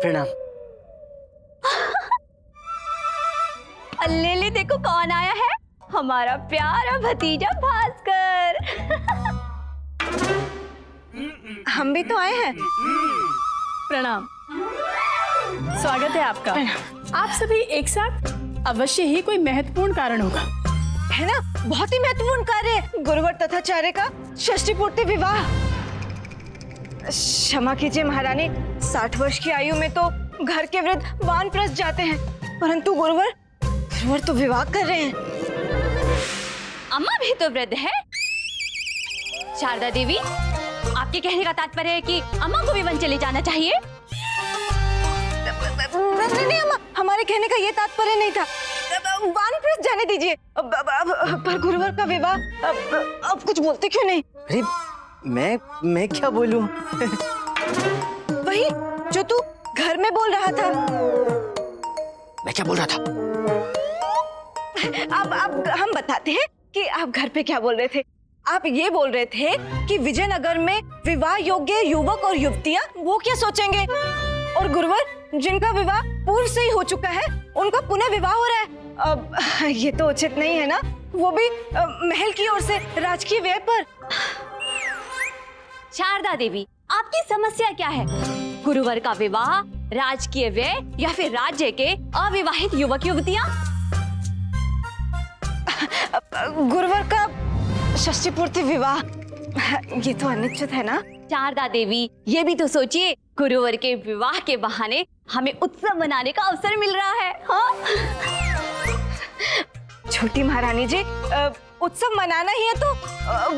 प्रणाम। अल्ले देखो कौन आया है, हमारा प्यारा भतीजा भास्कर। हम भी तो आए हैं। प्रणाम, स्वागत है आपका। आप सभी एक साथ, अवश्य ही कोई महत्वपूर्ण कारण होगा, है ना? बहुत ही महत्वपूर्ण कार्य है, गुरुवर तथाचार्य का षष्ठी पूर्ति विवाह। क्षमा कीजिए महारानी, 60 वर्ष की आयु में तो घर के वृद्ध वानप्रस्थ जाते हैं, परंतु गुरुवर तो विवाह कर रहे हैं। अम्मा भी तो वृद्ध है। शारदा देवी, आपके कहने का तात्पर्य है कि अम्मा को भी वन चले जाना चाहिए? नहीं अम्मा, हमारे कहने का ये तात्पर्य नहीं था। वानप्रस्थ जाने दीजिए। पर गुरुवर का विवाह, अब कुछ बोलते क्यों नहीं? अरे मैं क्या बोलूं? वही जो तू घर में बोल रहा था। मैं क्या बोल रहा था? अब हम बताते हैं कि आप घर पे क्या बोल रहे थे। आप ये बोल रहे थे कि विजयनगर में विवाह योग्य युवक और युवतियां वो क्या सोचेंगे, और गुरुवर जिनका विवाह पूर्व से ही हो चुका है उनका पुनः विवाह हो रहा है। अब ये तो उचित नहीं है ना, वो भी महल की ओर से राजकीय व्यय पर। शारदा देवी, आपकी समस्या क्या है? गुरुवर का विवाह, राजकीय व्यय या फिर राज्य के अविवाहित युवक युवतियां? गुरुवर का षष्ठी पूर्ति विवाह, ये तो अनिश्चित है ना? शारदा देवी, ये भी तो सोचिए, गुरुवर के विवाह के बहाने हमें उत्सव मनाने का अवसर मिल रहा है। हाँ? छोटी महारानी जी, उत्सव मनाना ही है तो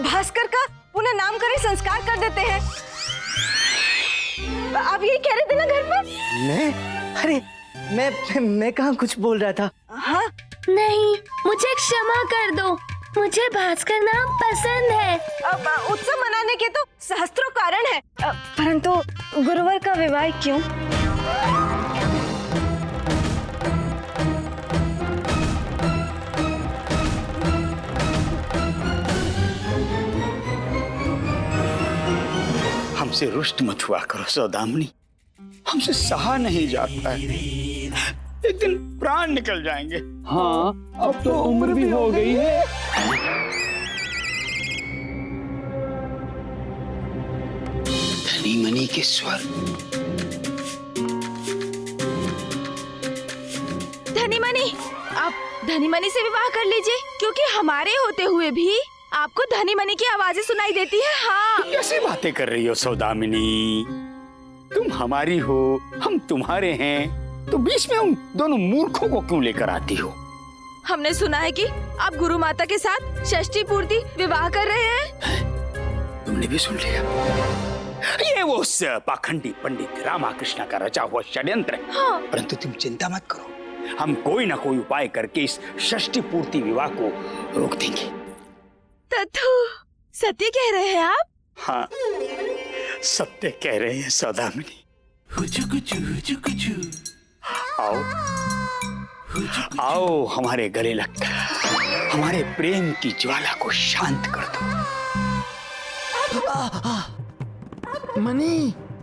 भास्कर का पुनः नामकरण संस्कार कर देते हैं। आप यही कह रहे थे ना घर पर? अरे मैं कहाँ कुछ बोल रहा था। हाँ? नहीं, मुझे क्षमा कर दो, मुझे भास्कर नाम पसंद है। उत्सव मनाने के तो सहस्त्रों कारण है, परंतु गुरुवर का विवाह क्यों? हमसे रुष्ट मत हुआ करो सौदामिनी, हमसे सहा नहीं जाता है। एक दिन प्राण निकल जाएंगे। हाँ, अब तो उम्र भी हो गई है। धनी मनी के स्वर। धनीमणि, आप धनीमणि से विवाह कर लीजिए, क्योंकि हमारे होते हुए भी आपको धनीमणि की आवाजें सुनाई देती है। हाँ, कैसी बातें कर रही हो सौदामिनी? तुम हमारी हो, हम तुम्हारे हैं, तो बीच में उन दोनों मूर्खों को क्यों लेकर आती हो? हमने सुना है कि आप गुरु माता के साथ षष्ठी पूर्ति विवाह कर रहे हैं। तुमने भी सुन लिया? ये वो उस पाखंडी पंडित रामाकृष्ण का रचा हुआ षड्यंत्र है। हाँ। परंतु तुम चिंता मत करो, हम कोई ना कोई उपाय करके इस षष्ठी पूर्ति विवाह को रोक देंगे। तथु, सत्य कह रहे हैं आप? हाँ, सत्य कह रहे हैं सौदामिनी। आओ आओ, हमारे गले लगकर हमारे प्रेम की ज्वाला को शांत कर दो।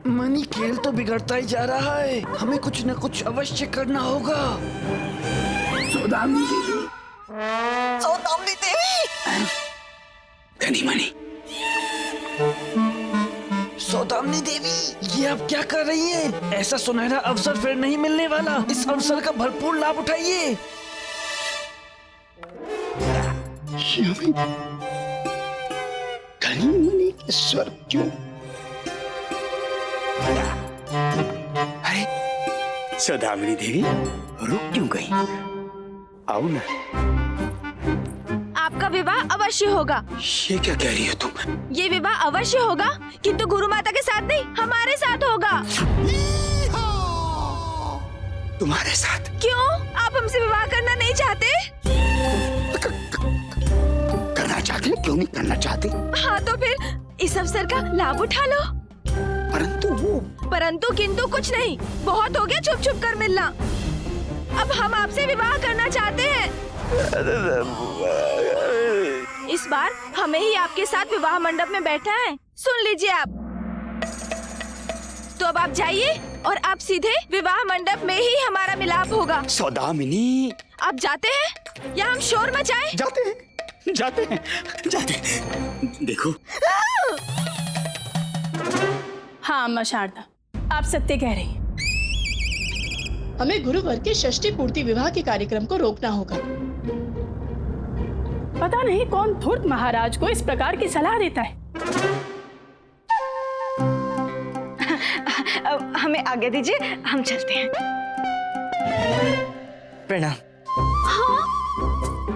मनी खेल तो बिगड़ता ही जा रहा है, हमें कुछ न कुछ अवश्य करना होगा। सौदामिनी देवी, सौदामिनी देवी, धनी मनी, सौदामिनी देवी, ये आप क्या कर रही हैं? ऐसा सुनहरा अवसर फिर नहीं मिलने वाला, इस अवसर का भरपूर लाभ उठाइए। धनी मनी के स्वर क्यों? अरे सौदामिनी देवी, रुक क्यों गई? आओ ना। आपका विवाह अवश्य होगा। ये क्या कह रही हो तुम? ये विवाह अवश्य होगा, किंतु गुरु माता के साथ नहीं, हमारे साथ होगा। तुम्हारे साथ? क्यों, आप हमसे विवाह करना नहीं चाहते? करना चाहते? क्यों नहीं करना चाहते? हाँ, तो फिर इस अवसर का लाभ उठा लो। परंतु किंतु कुछ नहीं, बहुत हो गया छुप छुप कर मिलना। अब हम आपसे विवाह करना चाहते हैं। इस बार हमें ही आपके साथ विवाह मंडप में बैठा है, सुन लीजिए आप। तो अब आप जाइए और अब सीधे विवाह मंडप में ही हमारा मिलाप होगा। सौदामिनी, आप जाते हैं या हम शोर मचाएं? जाते हैं, जाते हैं, जाते हैं। देखो, हाँ अम्मा शारदा, आप सत्य कह रही हैं। हमें गुरुवर के षष्ठी पूर्ति विवाह के कार्यक्रम को रोकना होगा। पता नहीं कौन धूर्त महाराज को इस प्रकार की सलाह देता है। हमें आगे दीजिए, हम चलते हैं। प्रणाम।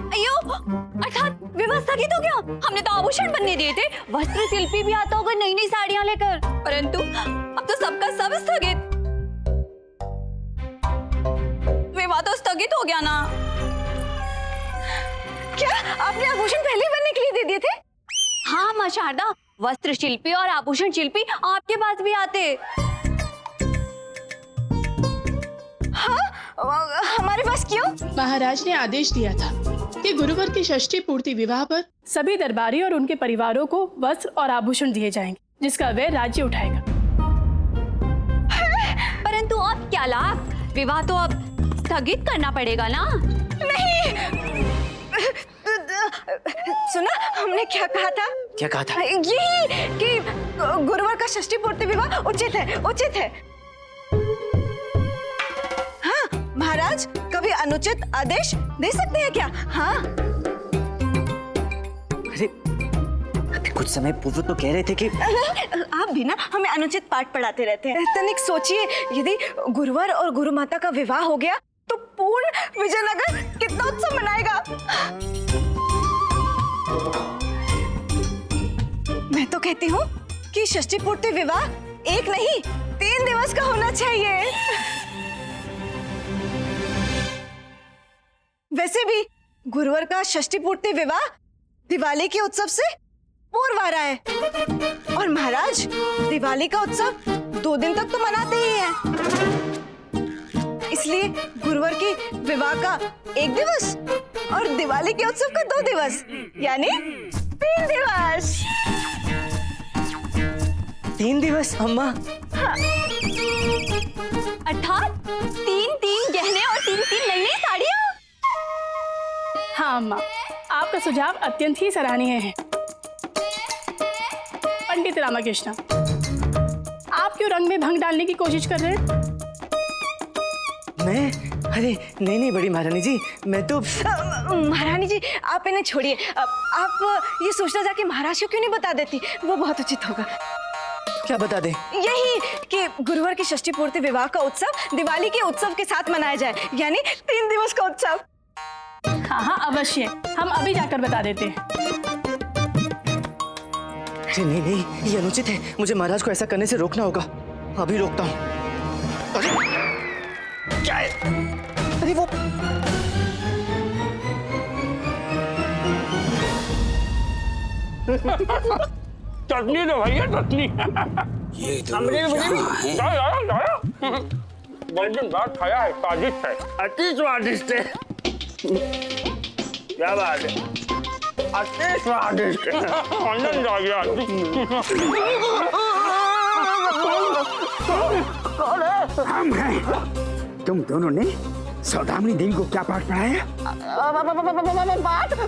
अयो, अर्थात विवाह स्थगित हो गया। हमने तो आभूषण बनने दिए थे, वस्त्र शिल्पी भी आता होगा नई नई साड़ियां लेकर, परंतु अब तो सबका सब स्थगित। विवाह तो स्थगित हो गया ना। क्या आपने आभूषण पहले बनने के लिए दे दिए थे? हाँ माँ शारदा, वस्त्र शिल्पी और आभूषण शिल्पी आपके पास भी आते। हमारे पास क्यों? महाराज ने आदेश दिया था कि गुरुवर की षष्ठी पूर्ति विवाह पर सभी दरबारी और उनके परिवारों को वस्त्र और आभूषण दिए जाएंगे, जिसका व्यय राज्य उठाएगा। परंतु अब क्या लाभ? विवाह तो अब स्थगित करना पड़ेगा ना। नहीं, सुना हमने क्या कहा था? क्या कहा था? यही कि गुरुवर का षष्ठी पूर्ति विवाह उचित है, उचित है। हाँ महाराज, कभी अनुचित आदेश दे सकते हैं क्या? हाँ। अरे कुछ समय पूर्व तो कह रहे थे कि आप भी ना हमें अनुचित पाठ पढ़ाते रहते हैं। तनिक सोचिए, यदि गुरुवर और गुरु माता का विवाह हो गया तो पूर्ण विजयनगर कितना उत्सव मनाएगा। मैं तो कहती हूँ कि षष्ठी पूर्ति विवाह 1 नहीं 3 दिवस का होना चाहिए। वैसे भी गुरुवर का षष्ठी पूर्ति विवाह दिवाली के उत्सव से पूर्व आ रहा है, और महाराज दिवाली का उत्सव 2 दिन तक तो मनाते ही हैं। इसलिए गुरुवर की विवाह का 1 दिवस और दिवाली के उत्सव का 2 दिवस, यानी 3 दिवस। 3 दिवस अम्मा? हाँ। अर्थात 3 गहने और 3 नई नई साड़ियाँ। हाँ अम्मा, आपका सुझाव अत्यंत ही सराहनीय है। पंडित रामकृष्ण, आप क्यों रंग में भंग डालने की कोशिश कर रहे हैं? मैं? अरे नहीं बड़ी महारानी जी, मैं तो महारानी जी आप इन्हें छोड़िए। आप ये सोचना जाके महाराज को क्यों नहीं बता देती, वो बहुत उचित होगा। क्या बता दे? यही कि गुरुवर की षष्ठी पूर्ति विवाह का उत्सव दिवाली के उत्सव के साथ मनाया जाए, यानी 3 दिवस का उत्सव। हाँ अवश्य, हम अभी जाकर बता देते हैं। नहीं, ये अनुचित है। मुझे महाराज को ऐसा करने से रोकना होगा। अभी रोकता हूँ। अरे क्या है? अरे वो चटनी तो भैया, चटनी। ये तो बल्कि बात खाया है, स्वादिष्ट है, अति स्वादिष्ट है। क्या बात है, अति स्वादिष्ट है, आनंद आ गया। हम हैं। तुम दोनों ने सौदामिनी देवी को क्या पाठ पढ़ाया?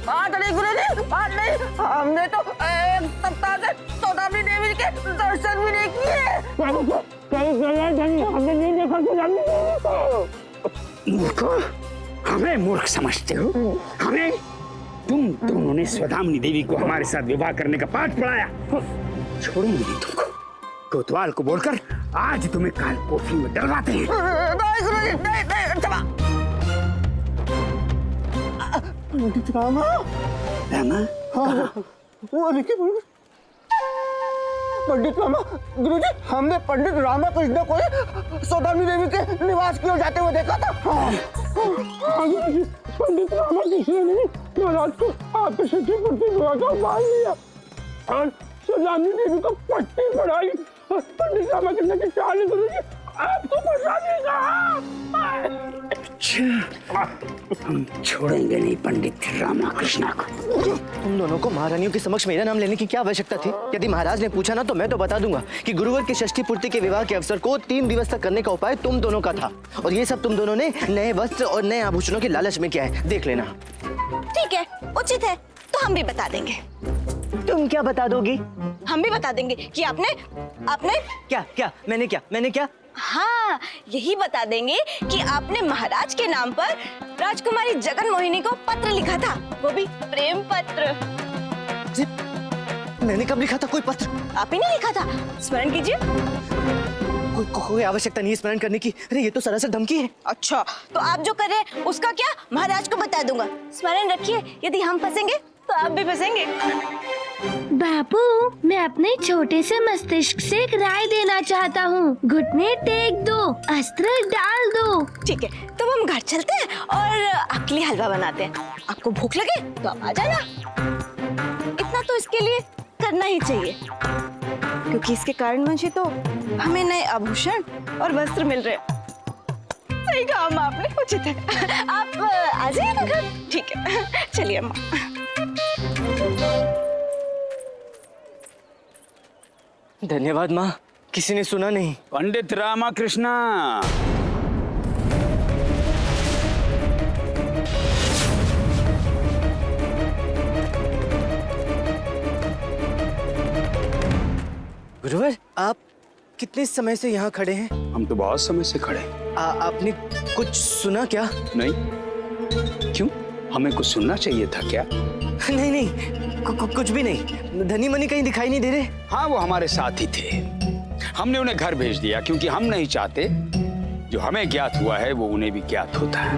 पाठ नहीं गुरुजी, पाठ नहीं। हमने तो 1 सप्ताह से सौदामिनी देवी के दर्शन भी नहीं किए। मूर्खो, हमें मूर्ख समझते हो? हमें? तुम दोनों ने सौदामिनी देवी को हमारे साथ विवाह करने का पाठ पढ़ाया। छोड़ूंगी नहीं तुमको। कोतवाल को बोलकर आज तुम्हें काल कोठरी में डलवाते हैं। नहीं गुरुजी, नहीं, क्षमा। रामा? वो देखिए पंडित रामा, गुरुजी हमने पंडित रामा कृष्ण को सौदामिनी देवी के निवास की ओर जाते हुए देखा था। पंडित रामा कृष्ण ने महाराज को आपके षष्ठी पूर्ति विवाह का उपहार दिया और सौदामिनी देवी को पट्टी पढ़ाई। पंडित रामा कृष्ण की चाल गुरुजी आपको पता नहीं कहा। हम छोड़ेंगे नहीं पंडित रामाकृष्णा को। तुम दोनों को महारानियों के समक्ष मेरा नाम लेने की क्या आवश्यकता थी? यदि महाराज ने पूछा ना तो मैं तो बता दूंगा कि गुरुवर की षष्ठी पूर्ति के विवाह के अवसर को 3 दिवस तक करने का उपाय तुम दोनों का था, और ये सब तुम दोनों ने नए वस्त्र और नए आभूषणों के लालच में किया है। देख लेना। ठीक है, उचित है, तो हम भी बता देंगे। तुम क्या बता दोगी? हम भी बता देंगे कि आपने मैंने क्या? हाँ, यही बता देंगे कि आपने महाराज के नाम पर राजकुमारी जगन मोहिनी को पत्र लिखा था, वो भी प्रेम पत्र। मैंने कब लिखा था कोई पत्र? आप ही ने लिखा था, स्मरण कीजिए। कोई आवश्यकता नहीं है स्मरण करने की। अरे ये तो सरासर धमकी है। अच्छा, तो आप जो कर रहे हैं उसका क्या महाराज को बता दूंगा। स्मरण रखिए, यदि हम फंसेंगे तो आप भी फंसेंगे। बापू, मैं अपने छोटे से मस्तिष्क से एक राय देना चाहता हूँ। घुटने टेक दो, अस्त्र डाल दो। ठीक है, तो हम घर चलते हैं और आपके लिए हलवा बनाते हैं। आपको भूख लगे तो आप आ जाना। इतना तो इसके लिए करना ही चाहिए, क्योंकि इसके कारण मुझे तो हमें नए आभूषण और वस्त्र मिल रहे हैं। सही कहा अम्मा आपने, उचित है। आप आ जाइएगा घर। ठीक है, चलिए अम्मा। धन्यवाद माँ, किसी ने सुना नहीं। पंडित रामाकृष्णा, गुरुवर, आप कितने समय से यहाँ खड़े हैं? हम तो बहुत समय से खड़े हैं। आपने कुछ सुना क्या? नहीं, क्यों? हमें कुछ सुनना चाहिए था क्या? नहीं, कुछ भी नहीं। धनी मनी कहीं दिखाई नहीं दे रहे। हाँ, वो हमारे साथ ही थे। हमने उन्हें घर भेज दिया क्योंकि हम नहीं चाहते जो हमें ज्ञात हुआ है वो उन्हें भी ज्ञात होता है।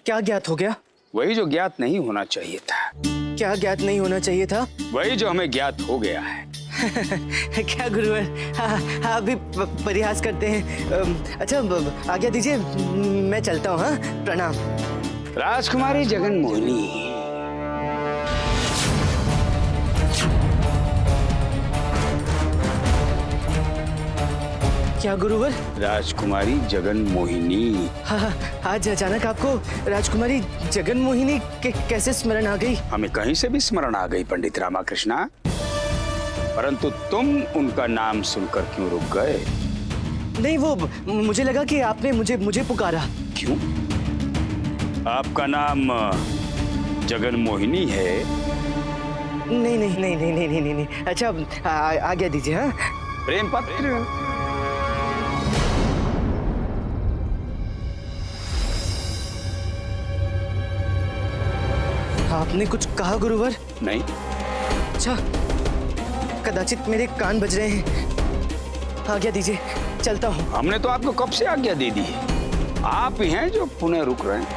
क्या ज्ञात हो गया? वही जो ज्ञात नहीं होना चाहिए था। क्या ज्ञात नहीं होना चाहिए था? वही जो हमें ज्ञात हो गया है। क्या गुरुवर, आप भी परिहास करते हैं। अच्छा, आज्ञा दीजिए, मैं चलता हूँ। हाँ, प्रणाम। राजकुमारी जगन मोहिनी, क्या गुरुवर? राजकुमारी जगन मोहिनी। हाँ, आज अचानक आपको राजकुमारी जगन मोहिनी कैसे स्मरण आ गई? हमें कहीं से भी स्मरण आ गई पंडित रामाकृष्णा, परंतु तुम उनका नाम सुनकर क्यों रुक गए? नहीं, वो मुझे लगा कि आपने मुझे पुकारा। क्यों? आपका नाम जगन मोहिनी है? नहीं। अच्छा, आज्ञा दीजिए। हाँ, प्रेम पत्र। आपने कुछ कहा गुरुवर? नहीं। अच्छा, कदाचित मेरे कान बज रहे हैं। आज्ञा दीजिए, चलता हूँ। हमने तो आपको कब से आज्ञा दे दी है, आप ही हैं जो पुनः रुक रहे हैं।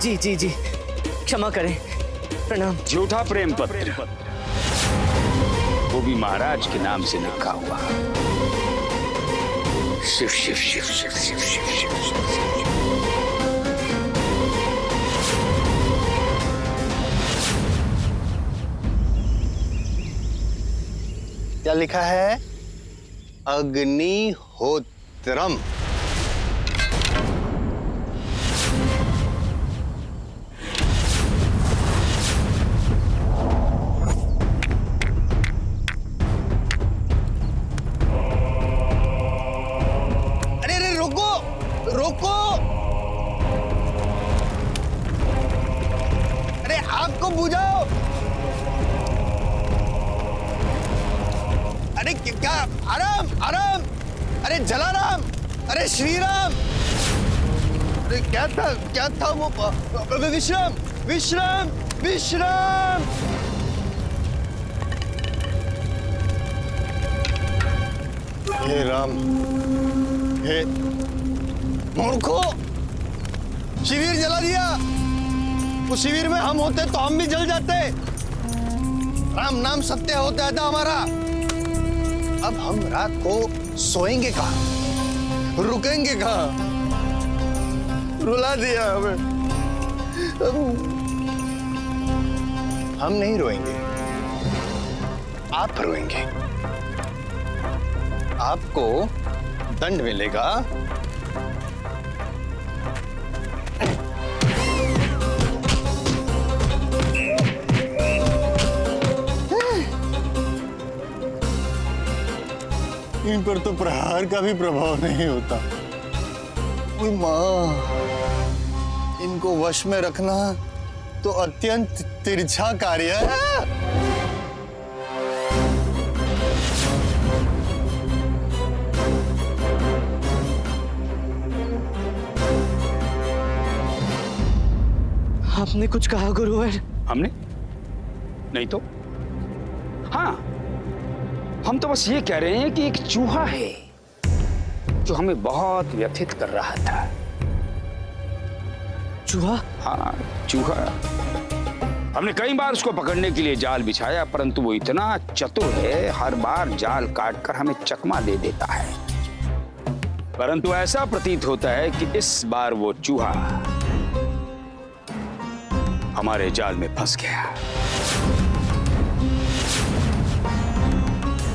जी, क्षमा करें। प्रणाम। झूठा प्रेम पत्र, वो भी महाराज के नाम से लिखा हुआ। शिव शिव शिव शिव शिव शिव शिव शिव। क्या लिखा है? अग्निहोत्रम। अरे रोको, अरे आग को बुझाओ। अरे क्या? आराम। अरे जलाराम, अरे श्रीराम। अरे क्या था वो? विश्राम। हे राम, हे मूर्खों, शिविर जला दिया। उस शिविर में हम होते तो हम भी जल जाते। राम नाम सत्य होता था हमारा। अब हम रात को सोएंगे कहाँ? रुकेंगे कहाँ? रुला दिया हमें। हम नहीं रोएंगे, आप रोएंगे। आपको दंड मिलेगा इन पर तो प्रहार का भी प्रभाव नहीं होता। ओए माँ, इनको वश में रखना तो अत्यंत तिरछा कार्य है। आपने कुछ कहा गुरुवर? हमने नहीं तो। हाँ, हम तो बस ये कह रहे हैं कि एक चूहा है जो हमें बहुत व्यथित कर रहा था। चूहा? हाँ, चूहा। हमने कई बार उसको पकड़ने के लिए जाल बिछाया, परंतु वो इतना चतुर है, हर बार जाल काटकर हमें चकमा दे देता है। परंतु ऐसा प्रतीत होता है कि इस बार वो चूहा हमारे जाल में फंस गया।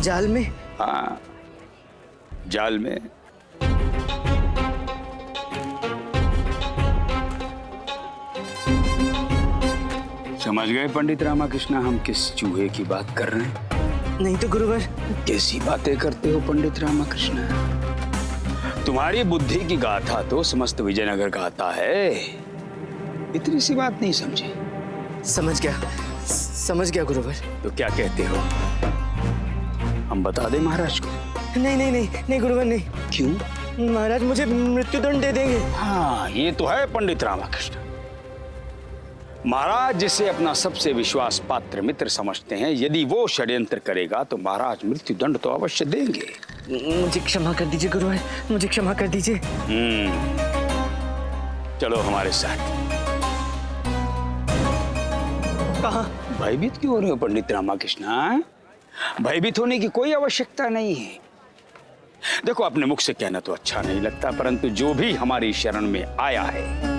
जाल में? हाँ, जाल में। समझ गए पंडित रामाकृष्ण हम किस चूहे की बात कर रहे हैं? नहीं तो गुरुवर। कैसी बातें करते हो पंडित रामाकृष्ण? तुम्हारी बुद्धि की गाथा तो समस्त विजयनगर गाता है, इतनी सी बात नहीं समझे? समझ गया गुरुवर। तो क्या कहते हो, हम बता दें महाराज को? नहीं गुरुवर नहीं। क्यों? महाराज मुझे मृत्युदंड दे देंगे। हाँ, ये तो है पंडित रामाकृष्ण। महाराज जिसे अपना सबसे विश्वास पात्र मित्र समझते हैं, यदि वो षड्यंत्र करेगा तो महाराज मृत्युदंड तो अवश्य देंगे। मुझे क्षमा कर दीजिए गुरुवर, मुझे क्षमा कर दीजिए। चलो हमारे साथ। कहाँ? भयभीत क्यों हो रहे हो पंडित रामाकृष्ण? भयभीत होने की कोई आवश्यकता नहीं है। देखो, अपने मुख से कहना तो अच्छा नहीं लगता, परंतु जो भी हमारी शरण में आया है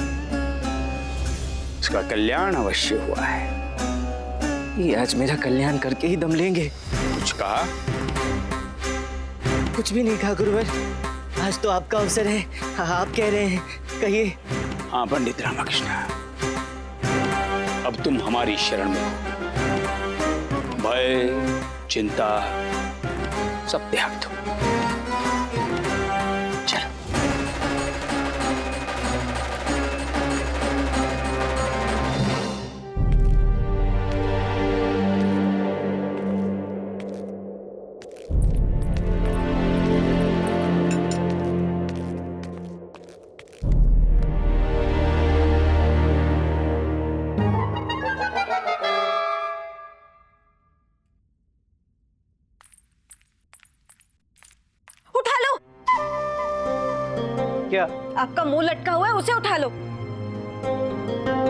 उसका कल्याण अवश्य हुआ है। ये आज मेरा कल्याण करके ही दम लेंगे। कुछ कहा? कुछ भी नहीं कहा गुरुवर, आज तो आपका अवसर है। आप कह रहे हैं, कहिए। हाँ पंडित रामाकृष्ण, अब तुम हमारी शरण में हो। भय, चिंता सब त्याग दो। चलो। क्या? आपका मुंह लटका हुआ है, उसे उठा लो।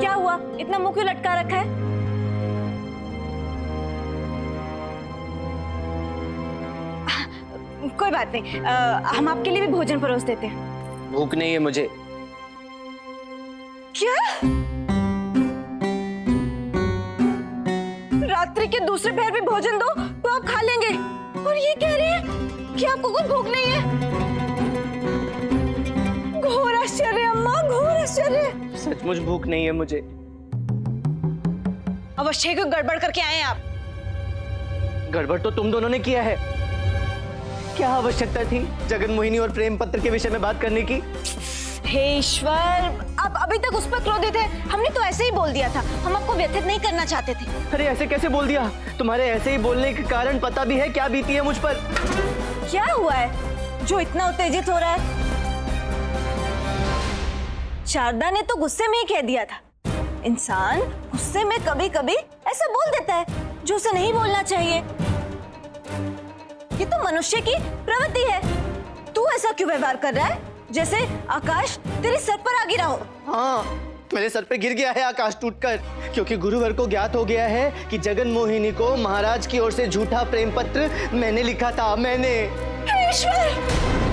क्या हुआ, इतना मुंह क्यों लटका रखा है? कोई बात नहीं, हम आपके लिए भी भोजन परोस देते हैं। भूख नहीं है मुझे। क्या? रात्रि के दूसरे पहर भी भोजन दो तो आप खा लेंगे, और ये कह रहे हैं कि आपको कोई भूख नहीं है। घोर आश्चर्य अम्मा, घोर आश्चर्य। सचमुच भूख नहीं है मुझे। अवश्य क्यों गड़बड़ करके आए आप? गड़बड़ तो तुम दोनों ने किया है। क्या आवश्यकता थी जगन मोहिनी और प्रेम पत्र के विषय में बात करने की? हे ईश्वर, आप अभी तक उस पर क्रोधित है। हमने तो ऐसे ही बोल दिया था, हम आपको व्यथित नहीं करना चाहते थे। अरे ऐसे कैसे बोल दिया? तुम्हारे ऐसे ही बोलने के कारण पता भी है क्या बीती है मुझ पर। क्या हुआ है जो इतना उत्तेजित हो रहा है? शारदा ने तो गुस्से में ही कह दिया था। इंसान गुस्से में कभी कभी ऐसा बोल देता है जो उसे नहीं बोलना चाहिए। ये तो मनुष्य की प्रवृत्ति है। तू ऐसा क्यों व्यवहार कर रहा है जैसे आकाश तेरे सर पर आ गिरा हो? हाँ, मेरे सर पे गिर गया है आकाश टूटकर, क्योंकि गुरुवर को ज्ञात हो गया है कि जगन मोहिनी को महाराज की ओर से झूठा प्रेम पत्र मैंने लिखा था। मैंने। ईश्वर!